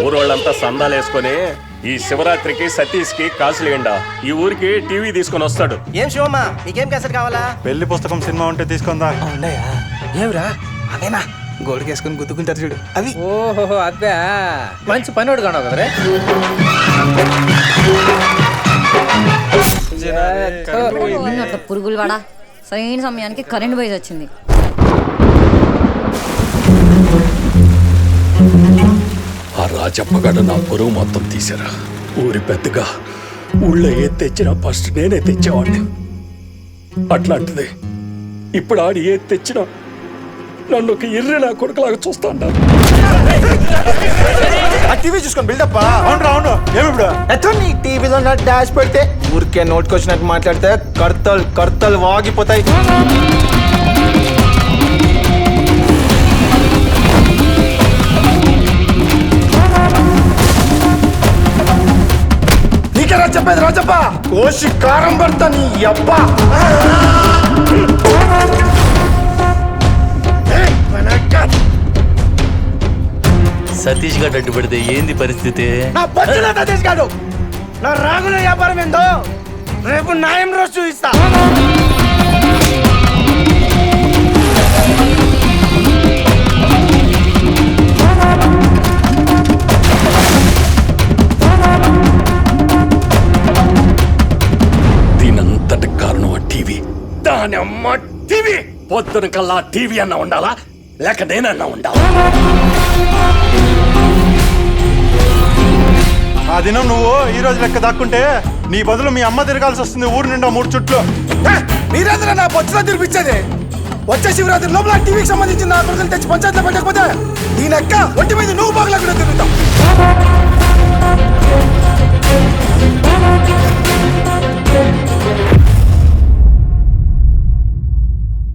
ఊరోళ్ళంతా సందాలేసుకొని ఈ శివరాత్రికి సతీష్ కి కాసులేండా ఈ ఊరికి టీవీ తీసుకొని వస్తాడు. ఏం శివమ్మ నీకేం క్యాసెట్ కావాలా? పెళ్లి పుస్తకం సినిమా ఉంటే తీసుకుందా? ఉన్నాయా? ఏమిరా అవేనా గోల్డ్కేసుకుని గుద్దుకుంటారు చూడు అవి. ఓహో అబ్బా మంచి పనివాడు కాను కదరే. అట్లా పురుగులు వాడా సరైన సమయానికి కరెంట్ పోయి వచ్చింది. ఆ రాజప్పగడ నా పొరుగు మొత్తం తీసారా. ఊరి పెద్దగా ఊళ్ళో ఏది తెచ్చినా ఫస్ట్ నేనే తెచ్చేవాడిని. అట్లాంటిది ఇప్పుడు ఆడి ఏది తెచ్చినా నన్ను ఒక ఎర్రి నా కొడుకులాగా చూస్తా ఉంటాను. టీవీ చూసుకొని బిల్డప్. అవును అవును. ఏమిప్పుడు ఎతో నీ టీవీలో నా డాష్ పెడితే ఊరికే నోట్కొచ్చినట్టు మాట్లాడితే కర్తలు వాగిపోతాయి. చెప్పేది రాజప్ప కోసి కారం పడతా నీ అబ్బా. సతీష్ గారు అడ్డు పెడితే ఏంది పరిస్థితి? నా పచ్చిన సతీష్ గారు నా రాగుల వ్యాపారం ఏందో రేపు న్యాయం రోజు చూపిస్తా. దీనంతటి కారణం ఆ టీవీ. దాని అమ్మ టీవీ. పొద్దున కల్లా టీవీ అన్న ఉండాలా లేక నేనన్నా ఉండాలా? ఆ దినం నువ్వు ఈ రోజు లెక్క దాక్కుంటే నీ బదులు మీ అమ్మ తిరగాల్సి వస్తుంది ఊరు నిండా 3 చుట్లు. మీరేంద్ర నా బొచ్చులో తినిపించేది? వచ్చే శివరాత్రి లోపల టీవీకి సంబంధించిన నా కొడుకులు తెచ్చి పంచాయతీలో పెట్టకపోతే ఈ లెక్క ఒంటి మీద నువ్వు బాగులా కూడా తిరుగుతావు.